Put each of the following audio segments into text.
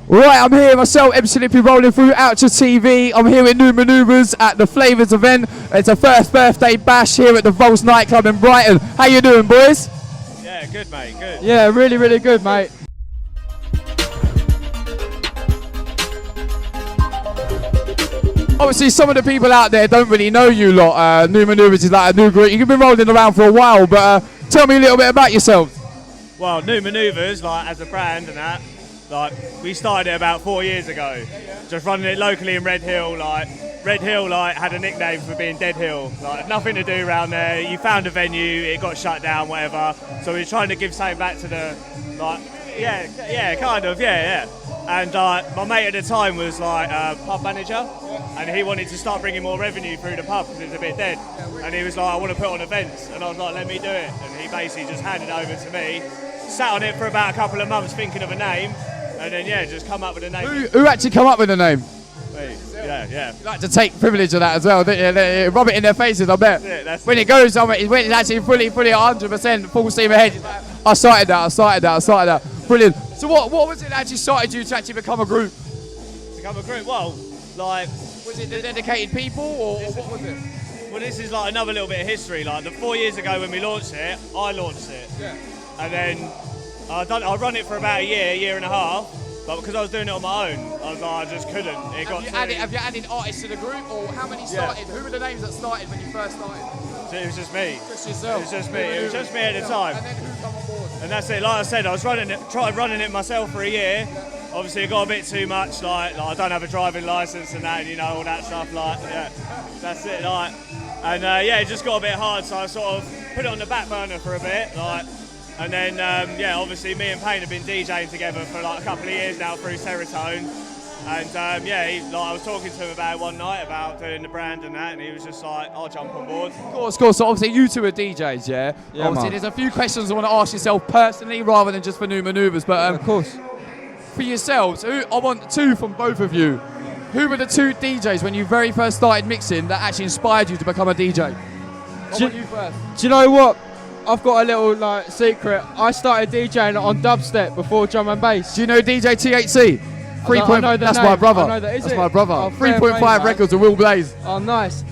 Right, I'm here myself, MC Lippy, rolling through OutcheaTV. I'm here with New Manoeuvres at the Flavours event. It's a first birthday bash here at the Volts nightclub in Brighton. How you doing, boys? Yeah, good, mate, good. Yeah, really, really good, mate. Obviously, some of the people out there don't really know you lot. New Manoeuvres is like a new group. You've been rolling around for a while, but tell me a little bit about yourselves. Well, New Manoeuvres, like as a brand and that, like we started it about 4 years ago. Just running it locally in Red Hill. Like Red Hill, like had a nickname for being Dead Hill. Like nothing to do around there. You found a venue, it got shut down, whatever. So we're trying to give something back to the, like, yeah, kind of, yeah. And my mate at the time was like a pub manager, and he wanted to start bringing more revenue through the pub because it was a bit dead. And he was like, I want to put on events, and I was like, let me do it. And he basically just handed it over to me. Sat on it for about a couple of months thinking of a name, and then yeah, just come up with a name. Who actually come up with the name? Yeah. You like to take privilege of that as well, don't you? They rub it in their faces, I bet. That's when it goes on, when it's actually fully 100% full steam ahead. I started that. Brilliant. So what was it that actually started you to actually become a group? Well, like, was it the dedicated people, or what was it? Well, this is like another little bit of history. Like 4 years ago when we launched it, I launched it. Yeah. And then I run it for about a year and a half. But because I was doing it on my own, I was like, I just couldn't. Have you added artists to the group, or how many started? Yeah. Who were the names that started when you first started? So it was just me. Just yourself? It was just me. It was just me at the time. And then who come on board? And that's it. Like I said, I was tried running it myself for a year. Yeah. Obviously, it got a bit too much. Like I don't have a driving license and that, and, you know, all that stuff. Like, yeah, that's it. Like, and yeah, it just got a bit hard. So I sort of put it on the back burner for a bit. Like. And then, yeah, obviously me and Payne have been DJing together for like a couple of years now through Serotonin. And yeah, I was talking to him about it one night about doing the brand and that, and he was just like, I'll jump on board. Of course. So obviously you two are DJs, yeah? Yeah, obviously there's a few questions I want to ask yourself personally rather than just for New Manoeuvres. But of course. For yourselves, I want two from both of you. Who were the two DJs when you very first started mixing that actually inspired you to become a DJ? Do you know what? I've got a little secret. I started DJing on dubstep before drum and bass. Do you know DJ THC? That's my brother. I know that, That's my brother. Oh, 3.5 records of Will Blaze. Oh, nice.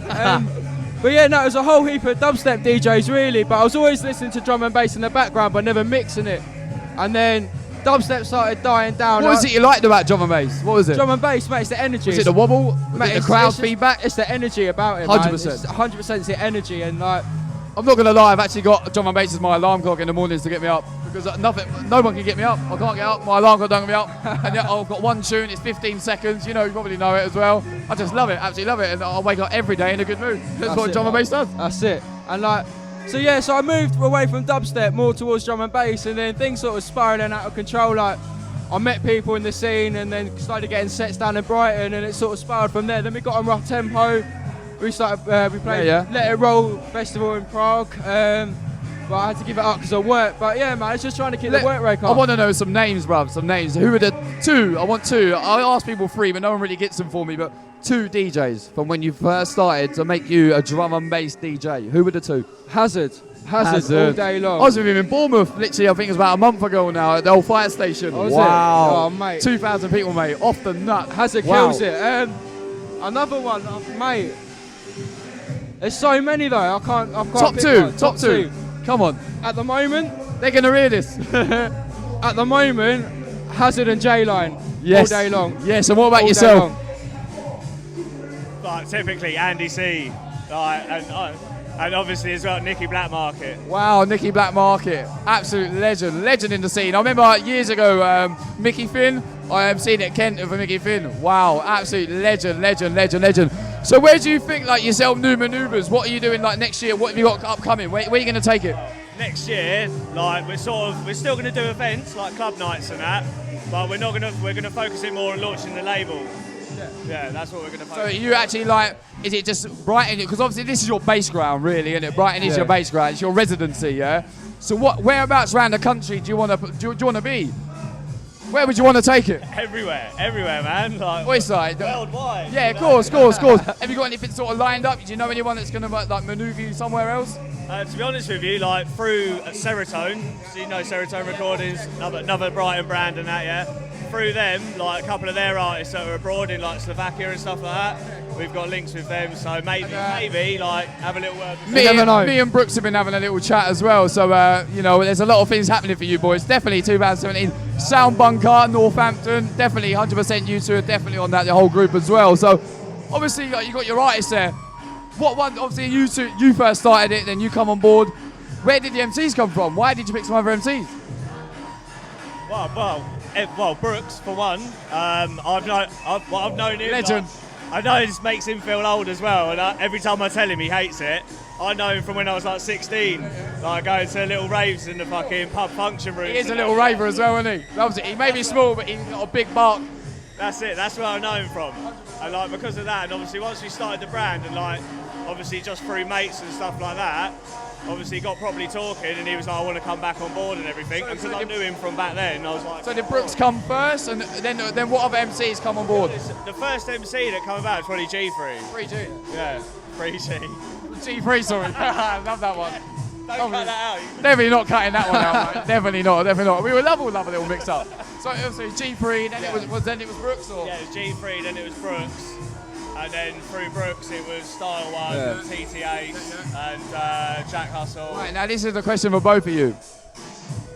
But yeah, no, it was a whole heap of dubstep DJs really, but I was always listening to drum and bass in the background but never mixing it. And then dubstep started dying down. What was it you liked about drum and bass? What was it? Drum and bass, mate, it's the energy. Was it the wobble? Mate, the crowd feedback? It's the energy about it, 100%. 100% it's the energy, and like, I'm not gonna lie, I've actually got drum and bass as my alarm clock in the mornings to get me up, because no one can get me up. I can't get up, my alarm clock don't get me up. And yet I've got one tune, it's 15 seconds, you probably know it as well. I just love it, absolutely love it, and I wake up every day in a good mood. That's what drum and bass does. That's it. And so I moved away from dubstep more towards drum and bass, and then things sort of spiraling out of control. Like, I met people in the scene and then started getting sets down in Brighton, and it sort of spiraled from there. Then we got on Rough Tempo. We played Let It Roll Festival in Prague, but I had to give it up because of work. But yeah, man, it's just trying to keep the work rate up. I want to know some names, bruv, some names. Who are the two? I want two. I ask people three, but no one really gets them for me. But two DJs from when you first started to make you a drum and bass DJ. Who were the two? Hazard all day long. I was with him in Bournemouth, literally, I think it was about a month ago now, at the old fire station. Wow. Oh, mate. 2,000 people, mate, off the nut. Hazard kills it. Another one, mate. There's so many though. I can't Top two. Come on. At the moment, they're gonna hear this. At the moment, Hazard and J-Line all day long. Yes. And what about yourself? Like typically Andy C. And obviously as well Nicky Black Market. Wow, Nicky Black Market, absolute legend in the scene. I remember years ago, Mickey Finn. I have seen it at Kent for Mickey Finn. Wow, absolute legend. So where do you think, like yourself, New Manoeuvres, what are you doing like next year? What have you got upcoming? Where are you going to take it? Next year, like we're still going to do events like club nights and that, but we're going to focus it more on launching the label. Yeah, that's what we're going to focus. So you actually is it just Brighton? Because obviously this is your base ground, really, isn't it? Brighton is your base ground. It's your residency, yeah. So whereabouts around the country do you want to be? Where would you want to take it? Everywhere, man. Like, worldwide. Yeah, of course. Have you got anything sort of lined up? Do you know anyone that's going to like manoeuvre you somewhere else? To be honest with you, like through Serotonin, so you know Serotonin Recordings, another Brighton brand and that, yeah. Through them, like a couple of their artists that are abroad in like Slovakia and stuff like that, we've got links with them. So maybe like have a little word with them. Me and Brooks have been having a little chat as well. So you know, there's a lot of things happening for you boys. Definitely 2017 Sound Bunker, Northampton. Definitely 100% you two are definitely on that. The whole group as well. So obviously you got your artists there. What one? Obviously you first started it, then you come on board. Where did the MCs come from? Why did you pick some other MCs? Well, Brooks for one. I've known him. Legend. I know this makes him feel old as well, and every time I tell him he hates it. I know him from when I was like 16, like going to little raves in the fucking pub function room. He is a little raver as well, isn't he? Loves it. He may be small, but he's got a big bark. That's it. That's where I know him from. And like because of that, and obviously once we started the brand, and like obviously just through mates and stuff like that, obviously got properly talking, and he was like, I want to come back on board and everything. And because I knew him from back then, I was like. So did Brooks come first, and then what other MCs come on board? The first MC that came about was probably G3. 3G. Yeah, 3G. G3, sorry. I love that one. Don't cut that out. Definitely not cutting that one out, mate. Definitely not. We would love a little mix up. So it was G3, then it was Brooks, or? Yeah, it was G3, then it was Brooks. And then through Brooks it was Style One, TT8, and Jack Hustle. Right, now this is the question for both of you.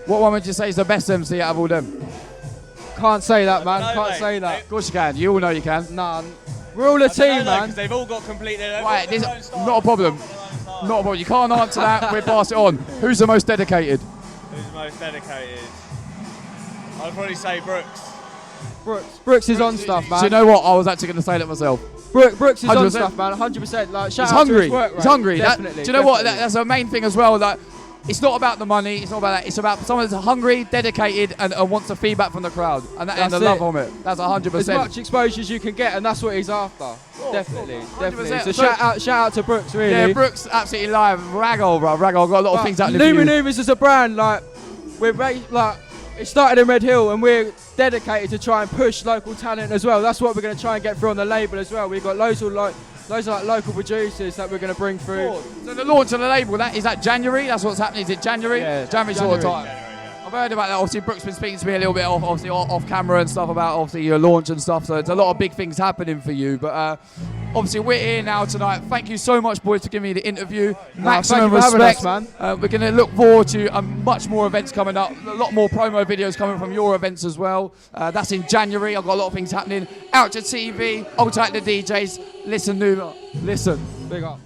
What one would you say is the best MC out of all them? Can't say that, man. Can't say that. Of course you can. You all know you can. Nah, we're all a team, man. Because they've all got completely. Right, not a problem. Not a problem. You can't answer that. We'll pass it on. Who's the most dedicated? Who's the most dedicated? I'd probably say Brooks. Brooks is on stuff, man. Do you know what? I was actually going to say that myself. Brooks is 100%. on stuff, man. 100%. Like, shout He's out hungry. to his work rate. He's hungry. Definitely. Do you know what? That's a main thing as well. Like, it's not about the money. It's not about that. It's about someone that's hungry, dedicated, and wants the feedback from the crowd and the love of it. That's 100%. As much exposure as you can get, and that's what he's after. Definitely. 100%. So shout out to Brooks, really. Yeah, Brooks absolutely live. Raggle, bro. Raggle got a lot of things happening. Manoeuvres as a brand, like it started in Red Hill, and we're dedicated to try and push local talent as well. That's what we're going to try and get through on the label as well. We've got loads of local producers that we're going to bring through. So the launch of the label, is that January? That's what's happening. Is it January? Yeah, January sort of time. I've heard about that. Obviously, Brooks been speaking to me a little bit off camera and stuff about obviously your launch and stuff. So it's a lot of big things happening for you. But obviously, we're here now tonight. Thank you so much, boys, for giving me the interview. Maximum respect, man. We're going to look forward to much more events coming up. A lot more promo videos coming from your events as well. That's in January. I've got a lot of things happening. OutcheaTV, Outchea the DJs. Listen. Big up.